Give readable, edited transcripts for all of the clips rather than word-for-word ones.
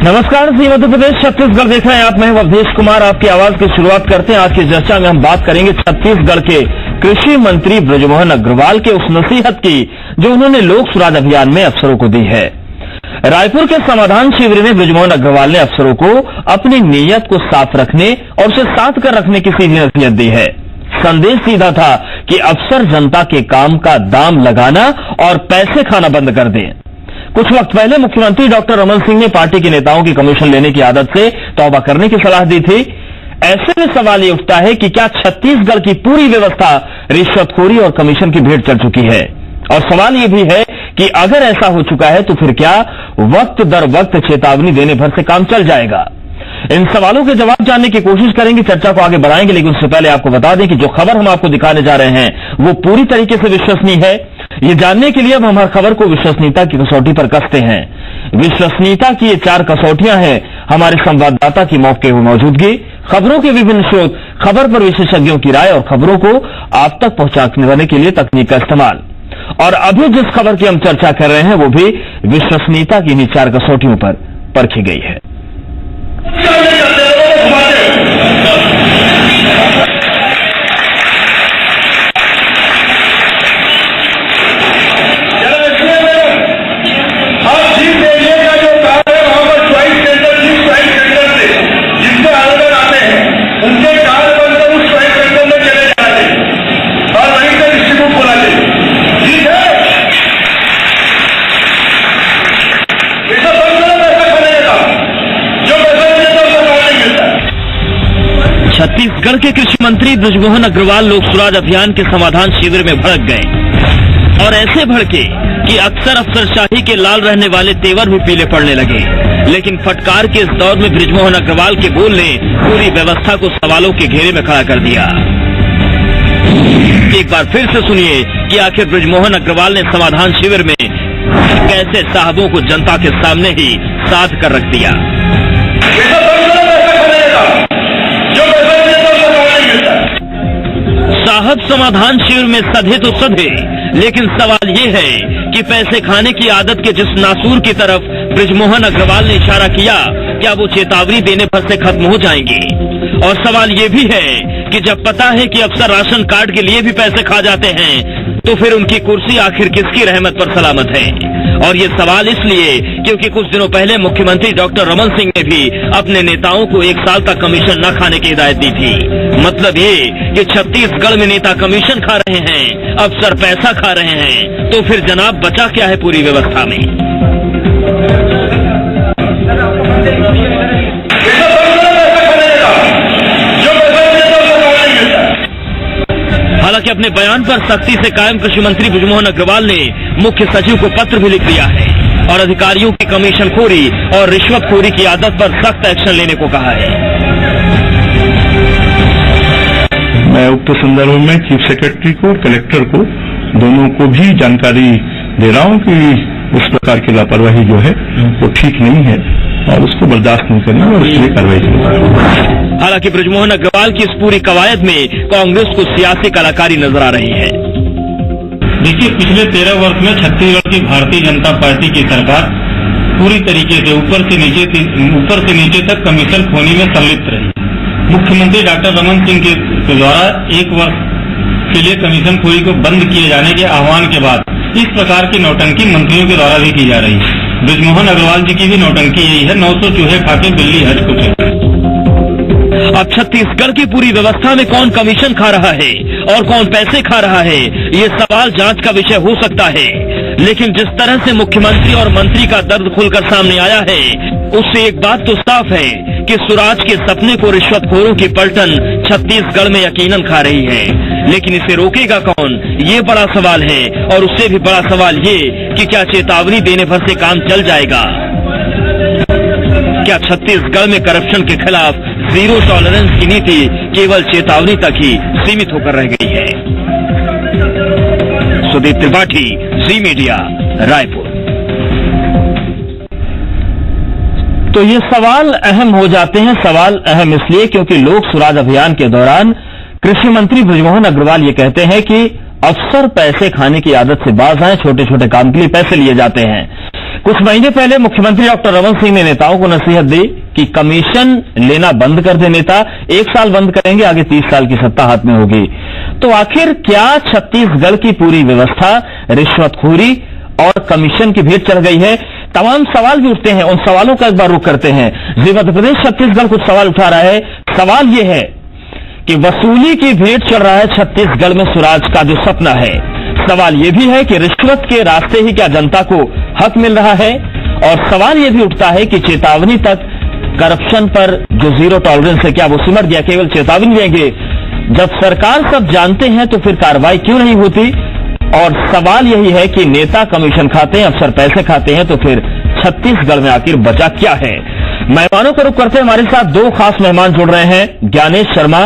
नमस्कार, सी मध्य प्रदेश छत्तीसगढ़ देख रहे हैं आप। मैं अवधेश कुमार आपकी आवाज की शुरुआत करते हैं। आज की चर्चा में हम बात करेंगे छत्तीसगढ़ के कृषि मंत्री बृजमोहन अग्रवाल के उस नसीहत की जो उन्होंने लोक सुराज अभियान में अफसरों को दी है। रायपुर के समाधान शिविर में बृजमोहन अग्रवाल ने अफसरों को अपनी नीयत को साफ रखने और उसे साथ कर रखने की सीधी नसीहत दी है। संदेश सीधा था कि अफसर जनता के काम का दाम लगाना और पैसे खाना बंद कर दें। कुछ वक्त पहले मुख्यमंत्री डॉक्टर रमन सिंह ने पार्टी के नेताओं की कमीशन लेने की आदत से तौबा करने की सलाह दी थी। ऐसे में सवाल ये उठता है कि क्या छत्तीसगढ़ की पूरी व्यवस्था रिश्वतखोरी और कमीशन की भेंट चढ़ चुकी है? और सवाल ये भी है कि अगर ऐसा हो चुका है तो फिर क्या वक्त दर वक्त चेतावनी देने भर से काम चल जाएगा? इन सवालों के जवाब जानने की कोशिश करेंगे, चर्चा को आगे बढ़ाएंगे। लेकिन उससे पहले आपको बता दें कि जो खबर हम आपको दिखाने जा रहे हैं वो पूरी तरीके से विश्वसनीय है। ये जानने के लिए अब हम हर खबर को विश्वसनीयता की कसौटी पर कसते हैं। विश्वसनीयता की ये 4 कसौटियां हैं। हमारे संवाददाता की मौके पर मौजूदगी, खबरों के विभिन्न स्रोत, खबर पर विशेषज्ञों की राय और खबरों को आप तक पहुंचाने के लिए तकनीक का इस्तेमाल। और अभी जिस खबर की हम चर्चा कर रहे हैं वो भी विश्वसनीयता की इन्हीं 4 कसौटियों पर परखी गई है। छत्तीसगढ़ के कृषि मंत्री बृजमोहन अग्रवाल लोक सुराज अभियान के समाधान शिविर में भड़क गए और ऐसे भड़के कि अक्सर अफसरशाही के लाल रहने वाले तेवर भी पीले पड़ने लगे। लेकिन फटकार के इस दौर में बृजमोहन अग्रवाल के बोल ने पूरी व्यवस्था को सवालों के घेरे में खड़ा कर दिया। एक बार फिर से सुनिए कि आखिर बृजमोहन अग्रवाल ने समाधान शिविर में कैसे साहबों को जनता के सामने ही साध कर रख दिया। साहब समाधान शिविर में सधे तो सधे, लेकिन सवाल ये है कि पैसे खाने की आदत के जिस नासूर की तरफ बृजमोहन अग्रवाल ने इशारा किया, क्या वो चेतावनी देने भर से खत्म हो जाएंगे? और सवाल ये भी है कि जब पता है कि अफसर राशन कार्ड के लिए भी पैसे खा जाते हैं तो फिर उनकी कुर्सी आखिर किसकी रहमत पर सलामत है? और ये सवाल इसलिए क्योंकि कुछ दिनों पहले मुख्यमंत्री डॉक्टर रमन सिंह ने भी अपने नेताओं को 1 साल तक कमीशन न खाने की हिदायत दी थी। मतलब ये कि छत्तीसगढ़ में नेता कमीशन खा रहे हैं, अफसर पैसा खा रहे हैं, तो फिर जनाब बचा क्या है पूरी व्यवस्था में? हालांकि अपने बयान पर सख्ती से कायम कृषि मंत्री बृजमोहन अग्रवाल ने मुख्य सचिव को पत्र भी लिख दिया है और अधिकारियों की कमीशनखोरी और रिश्वतखोरी की आदत पर सख्त एक्शन लेने को कहा है। मैं उक्त संदर्भ में चीफ सेक्रेटरी को, कलेक्टर को, दोनों को भी जानकारी दे रहा हूं कि इस प्रकार की लापरवाही जो है वो ठीक नहीं है और उसको बर्दाश्त नहीं करना और इसलिए कार्रवाई करना। हालांकि बृजमोहन अग्रवाल की इस पूरी कवायद में कांग्रेस को सियासी कलाकारी नजर आ रही है। देखिए, पिछले 13 वर्ष में छत्तीसगढ़ की भारतीय जनता पार्टी की सरकार पूरी तरीके से ऊपर से नीचे तक कमीशन खोनी में संलिप्त रही। मुख्यमंत्री डॉक्टर रमन सिंह के द्वारा 1 वर्ष के लिए कमीशन खोरी को बंद किए जाने के आह्वान के बाद इस प्रकार की नौटंकी मंत्रियों के द्वारा भी की जा रही है। बृजमोहन अग्रवाल जी की भी नौटंकी यही है, 900 चूहे खा के बिल्ली हज को चली। अब छत्तीसगढ़ की पूरी व्यवस्था में कौन कमीशन खा रहा है और कौन पैसे खा रहा है, ये सवाल जांच का विषय हो सकता है। लेकिन जिस तरह से मुख्यमंत्री और मंत्री का दर्द खुलकर सामने आया है, उससे एक बात तो साफ है कि सुराज के सपने को रिश्वतखोरों की पलटन छत्तीसगढ़ में यकीनन खा रही है। लेकिन इसे रोकेगा कौन, ये बड़ा सवाल है। और उससे भी बड़ा सवाल ये कि क्या चेतावनी देने भर से काम चल जाएगा? क्या छत्तीसगढ़ में करप्शन के खिलाफ जीरो टॉलरेंस की नीति केवल चेतावनी तक ही सीमित होकर रह गई है? सुदीप त्रिपाठी, जी मीडिया, रायपुर। तो ये सवाल अहम हो जाते हैं। सवाल अहम इसलिए क्योंकि लोक सुराज अभियान के दौरान कृषि मंत्री बृजमोहन अग्रवाल ये कहते हैं कि अफसर पैसे खाने की आदत से बाज आए, छोटे छोटे काम के लिए पैसे लिए जाते हैं। कुछ महीने पहले मुख्यमंत्री डॉक्टर रमन सिंह ने नेताओं को नसीहत दी कि कमीशन लेना बंद कर दे नेता, 1 साल बंद करेंगे, आगे 30 साल की सत्ता हाथ में होगी। तो आखिर क्या छत्तीसगढ़ की पूरी व्यवस्था रिश्वतखोरी और कमीशन की भेंट चढ़ गई है? तमाम सवाल भी उठते हैं, उन सवालों का एक बार रुख करते हैं। जी मध्य प्रदेश छत्तीसगढ़ कुछ सवाल उठा रहा है। सवाल यह है कि वसूली की भेंट चल रहा है छत्तीसगढ़ में स्वराज का जो सपना है। सवाल यह भी है कि रिश्वत के रास्ते ही क्या जनता को हक मिल रहा है? और सवाल यह भी उठता है कि चेतावनी तक करप्शन पर जो जीरो टॉलरेंस है, क्या वो सिमट गया? केवल चेतावनी देंगे, जब सरकार सब जानते हैं तो फिर कार्रवाई क्यों नहीं होती? और सवाल यही है कि नेता कमीशन खाते हैं, अफसर पैसे खाते हैं, तो फिर छत्तीसगढ़ में आखिर बचा क्या है? मेहमानों का रुख करते हैं। हमारे साथ 2 खास मेहमान जुड़ रहे हैं, ज्ञानेश शर्मा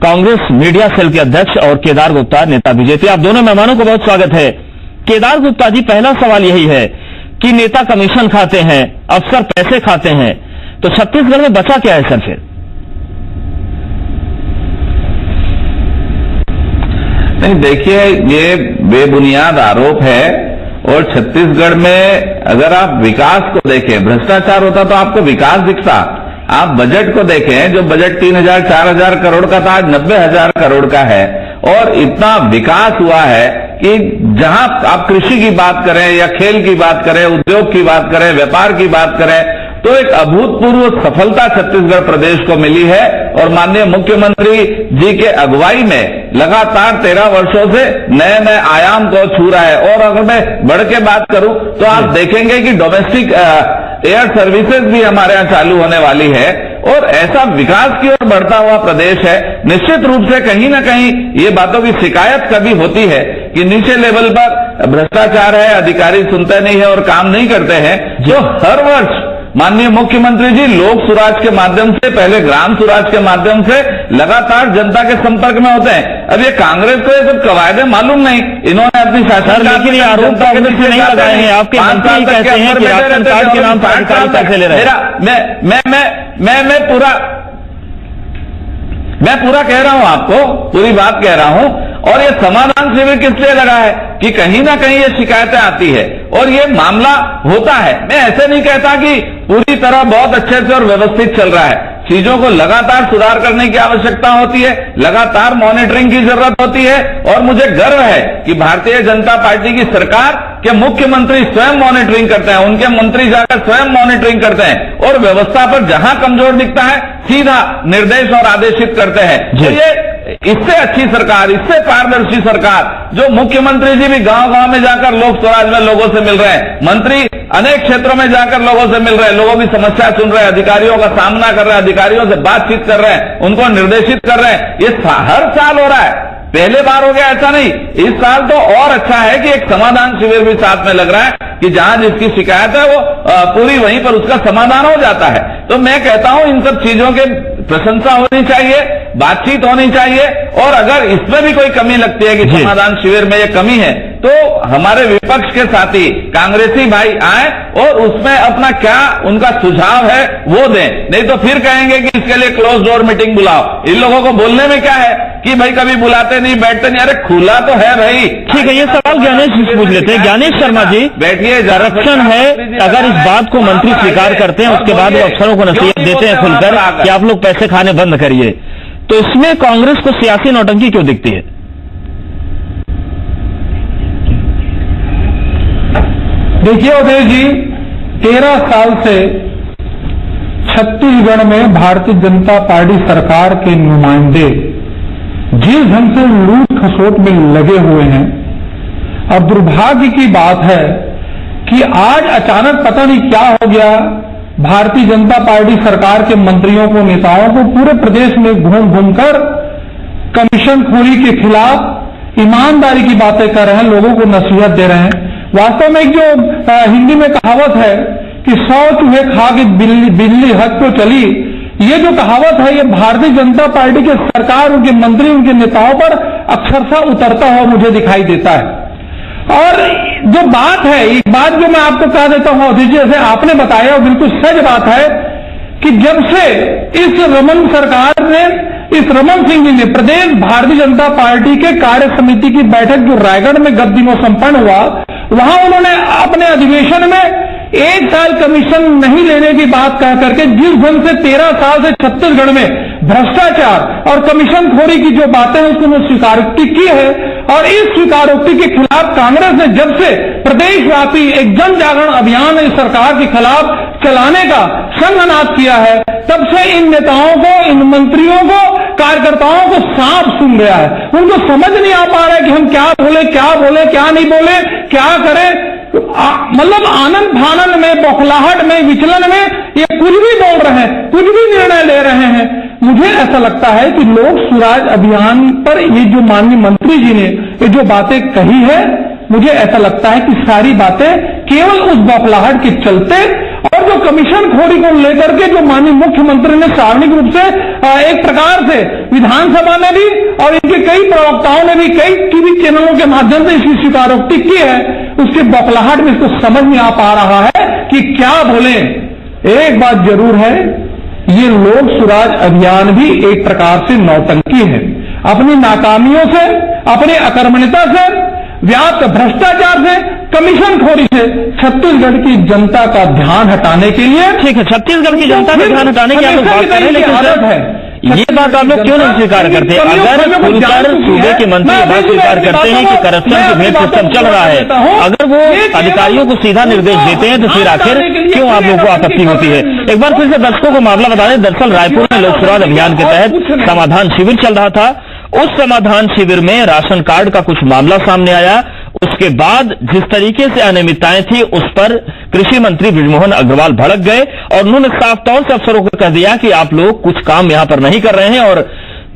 कांग्रेस मीडिया सेल के अध्यक्ष और केदार गुप्ता नेता बीजेपी। आप दोनों मेहमानों को बहुत स्वागत है। केदार गुप्ता जी, पहला सवाल यही है कि नेता कमीशन खाते हैं, अफसर पैसे खाते हैं, तो छत्तीसगढ़ में बचा क्या है सर फिर? नहीं, देखिए, ये बेबुनियाद आरोप है। और छत्तीसगढ़ में अगर आप विकास को देखें, भ्रष्टाचार होता तो आपको विकास दिखता। आप बजट को देखें, जो बजट 3,000-4,000 करोड़ का था, आज 90,000 करोड़ का है। और इतना विकास हुआ है कि जहां आप कृषि की बात करें या खेल की बात करें, उद्योग की बात करें, व्यापार की बात करें, तो एक अभूतपूर्व सफलता छत्तीसगढ़ प्रदेश को मिली है। और माननीय मुख्यमंत्री जी के अगुवाई में लगातार 13 वर्षों से नए नए आयाम को छू रहा है। और अगर मैं बढ़ के बात करूं तो आप देखेंगे कि डोमेस्टिक एयर सर्विसेज भी हमारे यहां चालू होने वाली है। और ऐसा विकास की ओर बढ़ता हुआ प्रदेश है। निश्चित रूप से कहीं ना कहीं ये बातों की शिकायत कभी होती है कि नीचे लेवल पर भ्रष्टाचार है, अधिकारी सुनते नहीं है और काम नहीं करते हैं। जो हर वर्ष माननीय मुख्यमंत्री जी लोक सुराज के माध्यम से, पहले ग्राम सुराज के माध्यम से लगातार जनता के संपर्क में होते हैं। अब ये कांग्रेस को ये सब कवायदे मालूम नहीं, इन्होंने अपनी शासन, लेकिन ये आरोप कांग्रेस से नहीं लगाए हैं। आपके मंत्री कहते हैं कि राशन कार्ड के नाम पर अधिकारी पैसे ले रहे हैं। मैं पूरा कह रहा हूं, आपको पूरी बात कह रहा हूं। और ये समाधान शिविर किस लिए लगा है कि कहीं ना कहीं ये शिकायतें आती है और ये मामला होता है। मैं ऐसे नहीं कहता कि पूरी तरह बहुत अच्छे से और व्यवस्थित चल रहा है। चीजों को लगातार सुधार करने की आवश्यकता होती है, लगातार मॉनिटरिंग की जरूरत होती है। और मुझे गर्व है कि भारतीय जनता पार्टी की सरकार के मुख्यमंत्री स्वयं मॉनिटरिंग करते हैं, उनके मंत्री जाकर स्वयं मॉनिटरिंग करते हैं और व्यवस्था पर जहां कमजोर दिखता है सीधा निर्देश और आदेशित करते हैं। तो ये इससे अच्छी सरकार, इससे पारदर्शी सरकार, जो मुख्यमंत्री जी भी गांव-गांव में जाकर लोक स्वराज में लोगों से मिल रहे हैं, मंत्री अनेक क्षेत्रों में जाकर लोगों से मिल रहे हैं, लोगों की समस्या सुन रहे हैं, अधिकारियों का सामना कर रहे हैं, अधिकारियों से बातचीत कर रहे हैं, उनको निर्देशित कर रहे हैं। ये हर साल हो रहा है, पहले बार हो गया ऐसा नहीं। इस साल तो और अच्छा है कि एक समाधान शिविर भी साथ में लग रहा है कि जहां जिसकी शिकायत है वो पूरी वहीं पर उसका समाधान हो जाता है। तो मैं कहता हूं इन सब चीजों के प्रशंसा होनी चाहिए, बातचीत होनी चाहिए। और अगर इसमें भी कोई कमी लगती है कि समाधान शिविर में ये कमी है, तो हमारे विपक्ष के साथी कांग्रेसी भाई आए और उसमें अपना क्या उनका सुझाव है वो दें। नहीं तो फिर कहेंगे कि इसके लिए क्लोज डोर मीटिंग बुलाओ। इन लोगों को बोलने में क्या है कि भाई कभी बुलाते नहीं, बैठते नहीं। अरे खुला तो है भाई। ठीक है, ये सवाल ज्ञानेश जी पूछ लेते हैं। ज्ञानेश शर्मा जी, बैठिए। करप्शन है, अगर इस बात को मंत्री स्वीकार करते हैं, उसके बाद वो अफसरों को नसीहत देते हैं खुलकर कि आप लोग पैसे खाने बंद करिए, तो इसमें कांग्रेस को सियासी नौटंकी क्यों दिखती है? देखिए उदय जी, 13 साल से छत्तीसगढ़ में भारतीय जनता पार्टी सरकार के नुमाइंदे जिस ढंग से लूट खसोट में लगे हुए हैं, और दुर्भाग्य की बात है कि आज अचानक पता नहीं क्या हो गया, भारतीय जनता पार्टी सरकार के मंत्रियों को, नेताओं को पूरे प्रदेश में घूम घूमकर कमीशनखोरी के खिलाफ ईमानदारी की बातें कर रहे हैं, लोगों को नसीहत दे रहे हैं। वास्तव में एक जो हिंदी में कहावत है कि 100 चूहे खा के बिल्ली हक को चली, ये जो कहावत है ये भारतीय जनता पार्टी के सरकार, उनके मंत्री, उनके नेताओं पर अक्षरशः उतरता हुआ मुझे दिखाई देता है। और जो बात है, एक बात जो मैं आपको कह देता हूं अधीर जी, जैसे आपने बताया, बिल्कुल सच बात है कि जब से इस रमन सरकार ने, इस रमन सिंह जी ने प्रदेश भारतीय जनता पार्टी के कार्य समिति की बैठक जो रायगढ़ में गत दिनों संपन्न हुआ, वहां उन्होंने अपने अधिवेशन में 1 साल कमीशन नहीं लेने की बात कह करके जिस ढंग से 13 साल से छत्तीसगढ़ में भ्रष्टाचार और कमीशनखोरी की जो बातें हैं उसको स्वीकारोक्ति की है, और इस स्वीकारोक्ति के खिलाफ कांग्रेस ने जब से प्रदेशव्यापी एक जन जागरण अभियान इस सरकार के खिलाफ चलाने का संघनाद किया है, तब से इन नेताओं को, इन मंत्रियों को, कार्यकर्ताओं को सांप सूंघ गया है। उनको समझ नहीं आ पा रहा है कि हम क्या बोले, क्या नहीं बोले, क्या करें। मतलब आनंद फानन में, बौखलाहट में, विचलन में ये कुछ भी बोल रहे हैं, कुछ भी निर्णय ले रहे हैं। मुझे ऐसा लगता है कि लोक सुराज अभियान पर ये जो माननीय मंत्री जी ने ये जो बातें कही है, मुझे ऐसा लगता है कि सारी बातें केवल उस बौखलाहट के चलते, और जो कमीशनखोरी को लेकर के जो माननीय मुख्यमंत्री ने सार्वजनिक रूप से एक प्रकार से विधानसभा में भी और इनके कई प्रवक्ताओं ने भी कई टीवी चैनलों के माध्यम से इसकी स्वीकारोक्ति की है, उसके बौखलाहट में इसको समझ नहीं आ पा रहा है कि क्या बोले। एक बात जरूर है, ये लोक सुराज अभियान भी एक प्रकार से नौटंकी है। अपनी नाकामियों से, अपनी अकर्मण्यता से, व्याप्त भ्रष्टाचार से, कमीशनखोरी से छत्तीसगढ़ की जनता का ध्यान हटाने के लिए, ठीक है, छत्तीसगढ़ की जनता का ध्यान हटाने की आप लोग बात कर रहे हैं, लेकिन आदत है ये बात आप लोग क्यों नहीं स्वीकार करते? अगर खुलकर सूबे के मंत्री ये बात स्वीकार करते हैं कि करप्शन की भेद सिस्टम चल रहा है, अगर वो अधिकारियों को सीधा निर्देश देते हैं, तो फिर आखिर क्यों आप लोगों को आपत्ति होती है? एक बार फिर से दर्शकों को मामला बता दें। दरअसल रायपुर में लोक सुराज अभियान के तहत समाधान शिविर चल रहा था। उस समाधान शिविर में राशन कार्ड का कुछ मामला सामने आया। उसके बाद जिस तरीके से अनियमितताएं थी उस पर कृषि मंत्री बृजमोहन अग्रवाल भड़क गए और उन्होंने साफ तौर से अफसरों को कह दिया कि आप लोग कुछ काम यहां पर नहीं कर रहे हैं और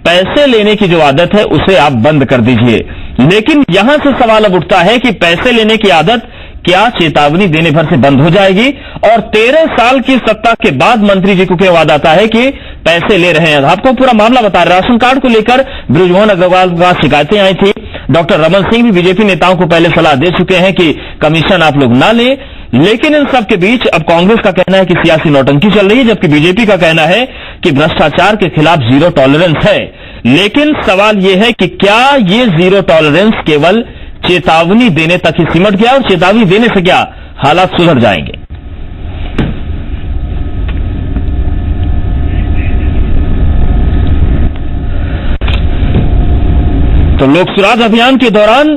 पैसे लेने की जो आदत है उसे आप बंद कर दीजिए। लेकिन यहां से सवाल अब उठता है कि पैसे लेने की आदत क्या चेतावनी देने भर से बंद हो जाएगी? और 13 साल की सत्ता के बाद मंत्री जी को क्या वादा आता है कि पैसे ले रहे हैं? आपको पूरा मामला बता रहे। राशन कार्ड को लेकर बृजमोहन अग्रवाल का शिकायतें आई थी। डॉक्टर रमन सिंह भी बीजेपी नेताओं को पहले सलाह दे चुके हैं कि कमीशन आप लोग ना लें। लेकिन इन सब के बीच अब कांग्रेस का कहना है कि सियासी नौटंकी चल रही है, जबकि बीजेपी का कहना है कि भ्रष्टाचार के खिलाफ जीरो टॉलरेंस है। लेकिन सवाल यह है कि क्या ये जीरो टॉलरेंस केवल चेतावनी देने तक ही सिमट गया और चेतावनी देने से क्या हालात सुधर जाएंगे? तो लोक सुराज अभियान के दौरान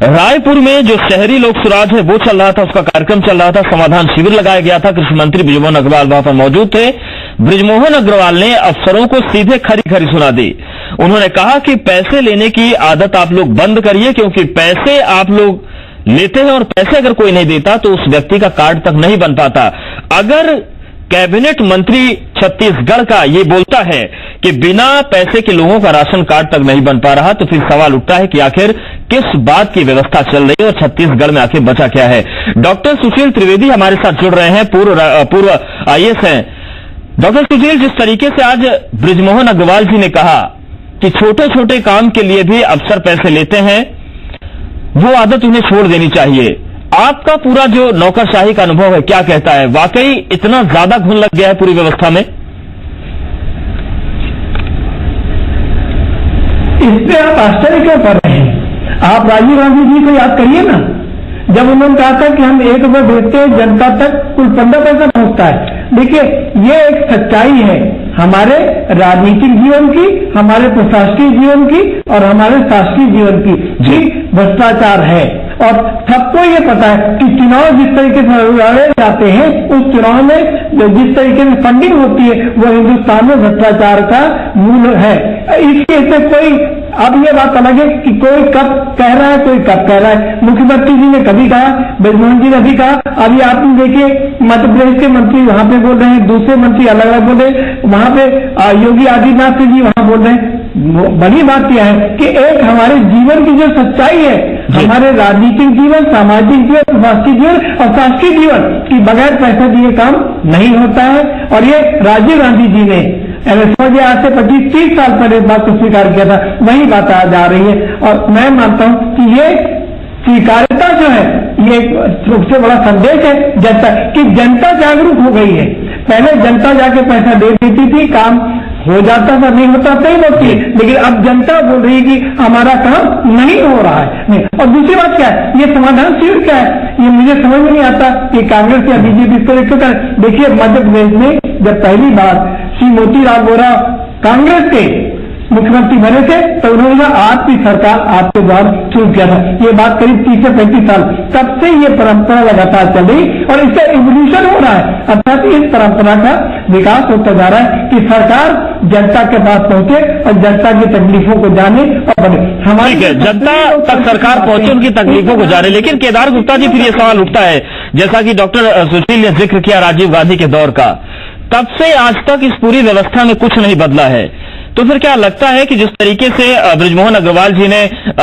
रायपुर में जो शहरी लोक सुराज है वो चल रहा था, उसका कार्यक्रम चल रहा था, समाधान शिविर लगाया गया था। कृषि मंत्री बृजमोहन अग्रवाल वहां पर मौजूद थे। बृजमोहन अग्रवाल ने अफसरों को सीधे खरी खरी सुना दी। उन्होंने कहा कि पैसे लेने की आदत आप लोग बंद करिए, क्योंकि पैसे आप लोग लेते हैं और पैसे अगर कोई नहीं देता तो उस व्यक्ति का कार्ड तक नहीं बन पाता। अगर कैबिनेट मंत्री छत्तीसगढ़ का ये बोलता है कि बिना पैसे के लोगों का राशन कार्ड तक नहीं बन पा रहा, तो फिर सवाल उठता है कि आखिर किस बात की व्यवस्था चल रही है और छत्तीसगढ़ में आखिर बचा क्या है। डॉक्टर सुशील त्रिवेदी हमारे साथ जुड़ रहे हैं, पूर्व आईएएस हैं। डॉक्टर सुशील, जिस तरीके से आज बृजमोहन अग्रवाल जी ने कहा कि छोटे छोटे काम के लिए भी अफसर पैसे लेते हैं, वो आदत उन्हें छोड़ देनी चाहिए। आपका पूरा जो नौकरशाही का अनुभव है क्या कहता है? वाकई इतना ज्यादा घुन लग गया है पूरी व्यवस्था में? इससे आप आश्चर्य क्यों कर रहे हैं? आप राजीव गांधी जी को याद करिए ना, जब उन्होंने कहा था कि हम 1 रुपये भेजते हैं जनता तक कुल 15 पैसा पहुंचता है। देखिए, ये एक सच्चाई है हमारे राजनीतिक जीवन की, हमारे प्रशासनिक जीवन की और हमारे शासकीय जीवन की जी भ्रष्टाचार है। और सबको ये पता है कि चुनाव जिस तरीके से लड़े जाते हैं, उस चुनाव में जिस तरीके से फंडिंग होती है वो हिंदुस्तान में भ्रष्टाचार का मूल है। इसके से कोई, अब ये बात अलग है कि कोई कब कह रहा है, कोई कब कह रहा है। मुख्यमंत्री जी ने कभी कहा, बृजमोहन जी ने भी कहा। अभी आपने देखिए मध्य प्रदेश के मंत्री वहां पे बोल रहे हैं, दूसरे मंत्री अलग अलग बोल रहे हैं, वहां पे योगी आदित्यनाथ जी वहां बोल रहे हैं। बड़ी बात यह है कि एक हमारे जीवन की जो सच्चाई है, हमारे राजनीतिक जीवन, सामाजिक जीवन, प्रशासनिक जीवन और शासकीय जीवन की बगैर पैसा दिए काम नहीं होता है। और ये राजीव गांधी जी ने समझिए आज से 25-30 साल पहले इस बात को स्वीकार किया था, वही बात आ जा रही है। और मैं मानता हूं कि ये स्वीकार्यता जो है ये सबसे बड़ा संदेश है जनता की, जनता जागरूक हो गई है। पहले जनता जाके पैसा दे देती थी, काम हो जाता था, नहीं होता नहीं होती है, लेकिन अब जनता बोल रही है कि हमारा काम नहीं हो रहा है। नहीं। और दूसरी बात क्या है, ये समाधान शिविर क्या है, ये मुझे समझ में नहीं आता कि कांग्रेस या बीजेपी इस तरह क्यों कर। देखिए, मध्य प्रदेश में जब पहली बार श्री मोतीलाल वोरा कांग्रेस के मुख्यमंत्री बने थे तो उन्होंने आपकी सरकार आपके द्वारा शुरू किया था। ये बात करीब 30 से 35 साल, तब से ये परंपरा लगातार चल रही और इसका इवोल्यूशन हो रहा है, अर्थात इस परंपरा का विकास होता जा रहा है कि सरकार जनता के पास पहुंचे और जनता की तकलीफों को जाने और बने। हमारी जनता तक सरकार पहुंचे, उनकी तकलीफों को जाने। लेकिन केदार गुप्ता जी, फिर ये सवाल उठता है, जैसा कि डॉक्टर सुशील ने जिक्र किया राजीव गांधी के दौर का, तब से आज तक इस पूरी व्यवस्था में कुछ नहीं बदला है। तो फिर क्या लगता है कि जिस तरीके से बृजमोहन अग्रवाल जी ने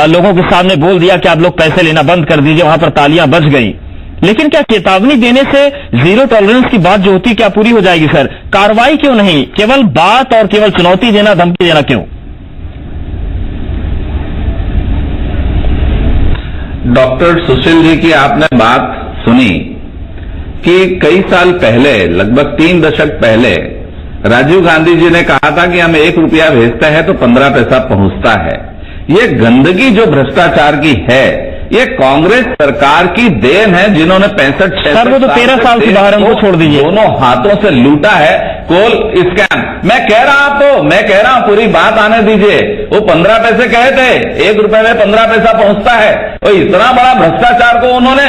लोगों के सामने बोल दिया कि आप लोग पैसे लेना बंद कर दीजिए, वहां पर तालियां बज गई, लेकिन क्या चेतावनी देने से जीरो टॉलरेंस की बात जो होती है क्या पूरी हो जाएगी सर? कार्रवाई क्यों नहीं, केवल बात और केवल चुनौती देना, धमकी देना क्यों? डॉक्टर सुशील जी की आपने बात सुनी कि कई साल पहले, लगभग 3 दशक पहले, राजीव गांधी जी ने कहा था कि हम 1 रुपया भेजते हैं तो 15 पैसा पहुंचता है। ये गंदगी जो भ्रष्टाचार की है, ये कांग्रेस सरकार की देन है, जिन्होंने 65-66 सर वो तो 13 साल से बाहर, उनको छोड़ दीजिए, दोनों हाथों से लूटा है कोल स्कैम। मैं कह रहा हूं पूरी बात आने दीजिए। वो 15 पैसे कहे थे, 1 रुपए में 15 पैसा पहुंचता है। और इतना बड़ा भ्रष्टाचार को उन्होंने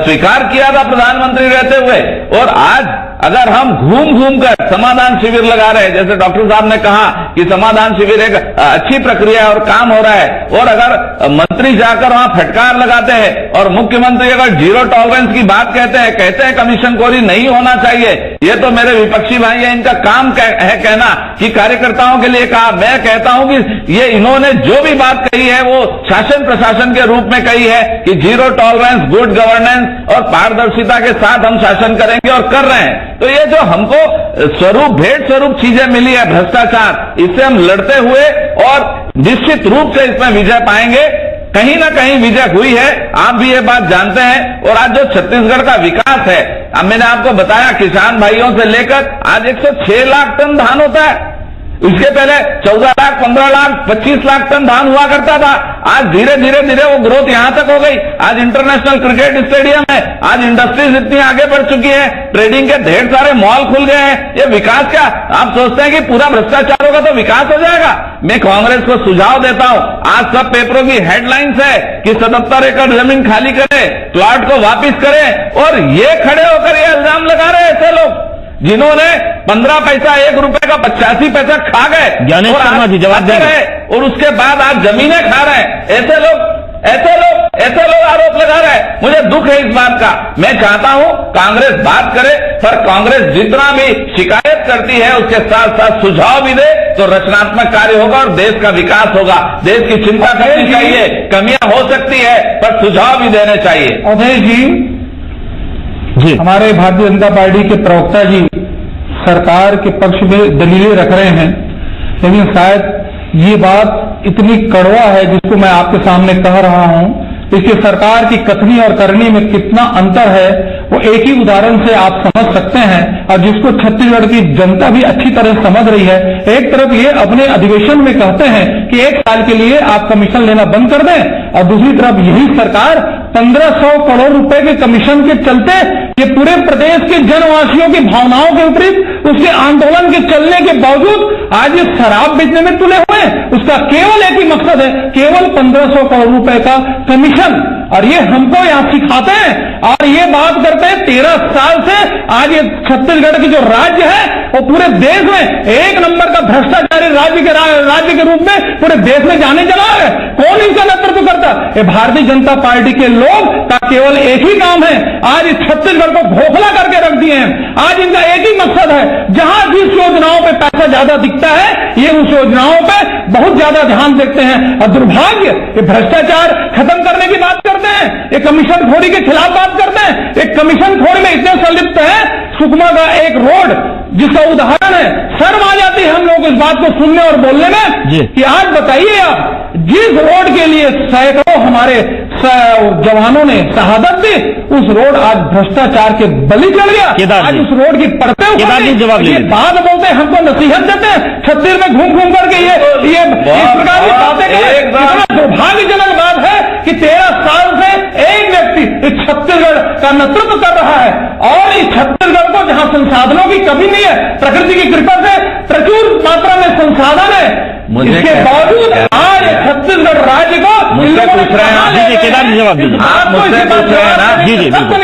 स्वीकार किया था प्रधानमंत्री रहते हुए। और आज अगर हम घूम घूम कर समाधान शिविर लगा रहे हैं, जैसे डॉक्टर साहब ने कहा कि समाधान शिविर एक अच्छी प्रक्रिया और काम हो रहा है, और अगर मंत्री जाकर वहां फटकार लगाते हैं और मुख्यमंत्री अगर जीरो टॉलरेंस की बात कहते हैं कमीशनखोरी नहीं होना चाहिए, ये तो मेरे विपक्षी भाई है, इनका काम है कहना कि कार्यकर्ताओं के लिए कहा। मैं कहता हूं कि ये इन्होंने जो भी बात कही है वो शासन प्रशासन के रूप में कही है कि जीरो टॉलरेंस, गुड गवर्नेंस और पारदर्शिता के साथ हम शासन करेंगे, और कर रहे हैं। तो ये जो हमको भेंट स्वरूप चीजें मिली है भ्रष्टाचार, इससे हम लड़ते हुए और निश्चित रूप से इसमें विजय पाएंगे। कहीं ना कहीं विजय हुई है, आप भी ये बात जानते हैं। और आज जो छत्तीसगढ़ का विकास है, अब मैंने आपको बताया किसान भाइयों से लेकर आज 106 लाख टन धान होता है। इसके पहले 14 लाख, 15 लाख, 25 लाख टन धान हुआ करता था। आज धीरे धीरे धीरे वो ग्रोथ यहां तक हो गई। आज इंटरनेशनल क्रिकेट स्टेडियम है, आज इंडस्ट्रीज इतनी आगे बढ़ चुकी है, ट्रेडिंग के ढेर सारे मॉल खुल गए हैं। ये विकास क्या, आप सोचते हैं कि पूरा भ्रष्टाचार होगा तो विकास हो जाएगा? मैं कांग्रेस को सुझाव देता हूं, आज सब पेपरों की हेडलाइंस है कि 77 एकड़ जमीन खाली करे, प्लॉट को वापिस करें, और ये खड़े होकर ये इल्जाम लगा रहे हैं ऐसे लोग जिन्होंने 15 पैसा 1 रुपए का 85 पैसा खा गए, ज्ञानेश शर्मा जी जवाब दे रहे, और उसके बाद आज जमीनें खा रहे हैं। ऐसे लोग आरोप लगा रहे हैं। मुझे दुख है इस बात का। मैं चाहता हूं कांग्रेस बात करे, पर कांग्रेस जितना भी शिकायत करती है उसके साथ साथ सुझाव भी दे तो रचनात्मक कार्य होगा और देश का विकास होगा। देश की चिंता करनी चाहिए, कमियां हो सकती है पर सुझाव भी देने चाहिए। अभय जी, हमारे भारतीय जनता पार्टी के प्रवक्ता जी सरकार के पक्ष में दलीलें रख रहे हैं, लेकिन शायद ये बात इतनी कड़वा है जिसको मैं आपके सामने कह रहा हूं, इसके सरकार की कथनी और करनी में कितना अंतर है वो एक ही उदाहरण से आप समझ सकते हैं, और जिसको छत्तीसगढ़ की जनता भी अच्छी तरह समझ रही है। एक तरफ ये अपने अधिवेशन में कहते हैं कि 1 साल के लिए आप कमीशन लेना बंद कर दें, और दूसरी तरफ यही सरकार 1500 करोड़ रुपए के कमीशन के चलते ये पूरे प्रदेश के जनवासियों की भावनाओं के विपरीत उसके आंदोलन के चलने के बावजूद आज ये शराब बेचने में तुले हुए हैं। उसका केवल एक ही मकसद है, केवल 1500 करोड़ रुपए का कमीशन, और ये हमको यहां सिखाते हैं और ये बात करते हैं 13 साल से। आज ये छत्तीसगढ़ की जो राज्य है वो पूरे देश में 1 नंबर का भ्रष्टाचारी राज्य के रूप में पूरे देश में जाने चला है। कौन इनका नेतृत्व करता? ये भारतीय जनता पार्टी के लोग का केवल एक ही काम है, आज इस छत्तीसगढ़ को खोखला करके रख दिए हैं। आज इनका एक ही मकसद है, जहां जिस योजनाओं पे पैसा ज्यादा दिखता है ये उस योजनाओं पे बहुत ज्यादा ध्यान देते हैं। और दुर्भाग्य, ये भ्रष्टाचार खत्म करने की बात करते हैं, ये कमीशन खोरी के खिलाफ बात करते हैं। एक कमीशन खोरी में इतने संलिप्त है, सुकमा का एक रोड जिसका उदाहरण है, शर्म आ जाती है हम लोग इस बात को सुनने और बोलने में कि आज बताइए आप, जिस रोड के लिए सैकड़ों हमारे जवानों ने शहादत दी, उस रोड आज भ्रष्टाचार के बलि चढ़ गया। आज उस रोड की पड़ते हुए जवाब ये बात बोलते हैं, हमको नसीहत देते हैं, छत्तीसगढ़ में घूम घूम करके ये इस प्रकार की बातें करें। दुर्भाग्यजनक बात है कि 13 साल से एक व्यक्ति इस छत्तीसगढ़ का नेतृत्व कर रहा है और इस छत्तीसगढ़ को जहां संसाधनों की कमी नहीं है, प्रकृति की कृपा से प्रचुर मात्रा में संसाधन है, इसके बावजूद आज छत्तीसगढ़ राज्य को मुझसे पूछ रहे हैं आप। जी केदार जी जवाब दीजिए। आप मुझसे पूछ रहे हैं ना? जी जी बिल्कुल।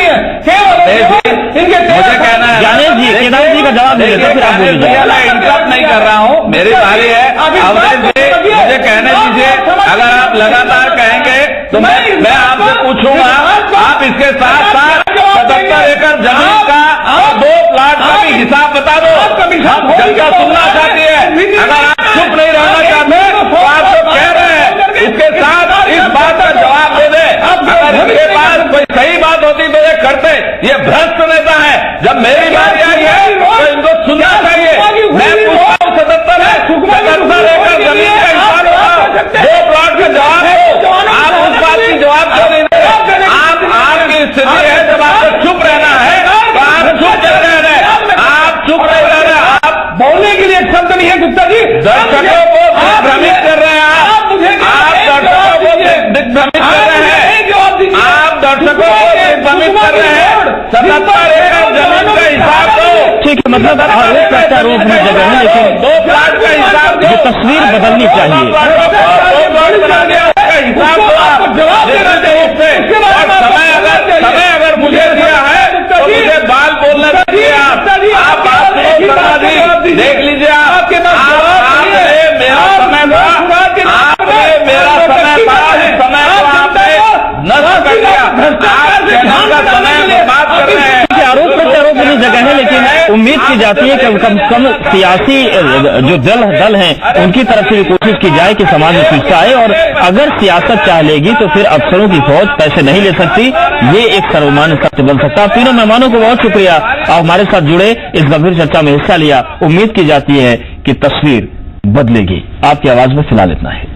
इनके मुझे कहना है ज्ञानेश जी, केदार जी का जवाब दीजिए, फिर आप बोलिए। मैं इंटरप्ट नहीं कर रहा हूँ, मेरी बारी है। अवधेश जी मुझे कहने दीजिए, अगर आप लगातार कहेंगे तो मैं आपसे पूछूंगा, आप इसके साथ साथ 77 एकड़ जमीन का और 2 प्लाट का भी हिसाब बता दो। हम जनता सुनना चाहती है। अगर आप चुप नहीं रहना चाहते तो आप जो कह रहे हैं इसके साथ इस बात का जवाब दे दे। अगर इनके पास कोई सही बात होती तो ये करते। ये भ्रष्ट नेता है। जब मेरी बारी आई है तो इनको सुनना चाहिए। मैं पूछता हूँ 77 एकड़ जमीन का हिसाब बताओ, 2 प्लॉट का जवाब दो। आप उस बात की जवाब क्यों नहीं दे? आपकी स्थिति है जब आपको चुप रहना है तो आप चुप चल रहे हैं। आप चुप नहीं रह रहे, आप बोलने के लिए शब्द नहीं है गुप्ता जी। दर्शकों को दिग्भ्रमित कर रहे हैं। आप दर्शकों को दिग्भ्रमित कर रहे हैं। आप दर्शकों को दिग्भ्रमित कर रहे हैं। 77 एकड़ जमीन का हिसाब दो। ठीक है, मतलब आरोप प्रत्यारोप में जगह है, लेकिन 2 प्लाट का हिसाब दो। ये तस्वीर बदलनी चाहिए। 2 प्लाट बना दिया, उसका हिसाब दो। आप जवाब देना चाहिए उससे। और समय अगर मुझे दिया है तो मुझे बाल बोलने दीजिए। आप बात सुनो शर्मा जी, देख लीजिए। आपने मेरा समय था, आपने मेरा समय था, इस समय को आपने नष्ट कर दिया। आप चैनल का समय बर्बाद कर रहे हैं। आरोप प्रत्यारोप की जगह है, लेकिन उम्मीद की जाती है कि कम से कम सियासी जो दल हैं उनकी तरफ से भी कोशिश की जाए कि समाज में शिक्षा आए, और अगर सियासत चाह लेगी तो फिर अफसरों की फौज पैसे नहीं ले सकती। ये एक सर्वमान्य सत्य बन सकता है। तीनों मेहमानों को बहुत शुक्रिया, आप हमारे साथ जुड़े, इस गंभीर चर्चा में हिस्सा लिया। उम्मीद की जाती है कि तस्वीर बदलेगी। आपकी आवाज में फिलहाल इतना है।